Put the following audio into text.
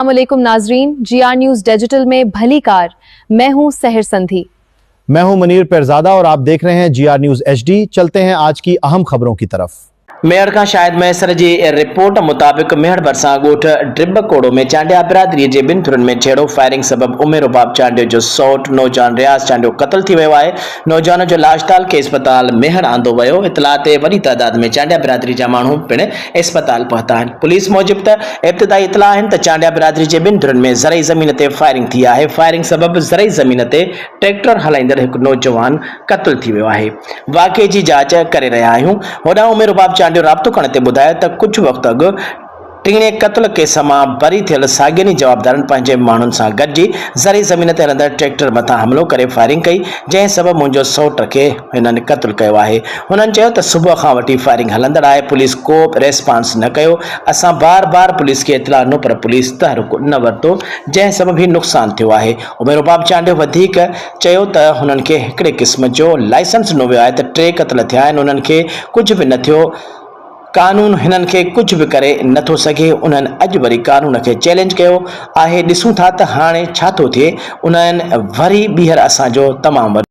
अस्सलामुअलैकुम नाजरीन, GR news digital में भली कार। मैं हूं सहर संधी। मैं हूं मुनीर पेरजादा और आप देख रहे हैं GR न्यूज HD। चलते हैं आज की अहम खबरों की तरफ। मेहर का शायद मैसर जी रिपोर्ट मुताबिक मेहर भरसा गोठ ड्रिब कोड़ो में चांडिया बिरादरी के बिन थुरन में छेड़ो फायरिंग सबब उमेर बाप चांडियो जो सौट नौजवान रियाज चांडियो कत्ल थी वियो है। नौजवान जो लाशताल के अस्पताल मेहर आंदो वियो। इतला ते वडी तादाद में चांडिया बिरादरी जा मानू पिण अस्पताल पहुता हैं। पुलिस मूजिब त इब्तिदाई इतला है त चांडिया बिरादरी के बिन थुरन में ज़रई ज़मीन ते फायरिंग थी है। फायरिंग सबब ज़रई ज़मीन ते ट्रैक्टर हलाइंदड़ एक नौजवान कत्ल थी वियो है। वाक़े की जांच करे रहा आहियूं। होॾां उमेर बाप चांडियो राब्तो करण ते ॿुधायो त कुछ वक्त अॻु टीणे कत्ल केस मां बरी थियल साॻियनी जवाबदारनि पंहिंजे माण्हुनि सां गॾिजी ज़रई ज़मीन ते हलंदड़ ट्रैक्टर मथां हमलो करे फायरिंग कई, जंहिं सबबु मुंहिंजो सौट खे हिननि कत्ल कयो आहे। हुननि चयो त सुबुह खां वठी फायरिंग हलंदड़ आहे। पुलिस को बि रेस्पॉन्स न कयो। असां बार बार पुलिस खे इतला ॾिनो पर पुलिस तहरुक न वरितो, जंहिं सबबु ही नुक़सान थियो आहे। उमेर बाप चांडियो वधीक चयो त हुननि खे हिकिड़े क़िस्म जो लाइसेंस ॾिनो वियो आहे त 3 कत्ल थिया आहिनि, उन्हनि खे कुझु बि न थियो। कानून हिननि खे कुछ भी करे नथो सघे। उन्हनि अॼु वरी कानून खे चैलेंज कयो आहे। ॾिसूं था त हाणे छा थो थिए। उन्हनि वरी ॿीहर असांजो तमामु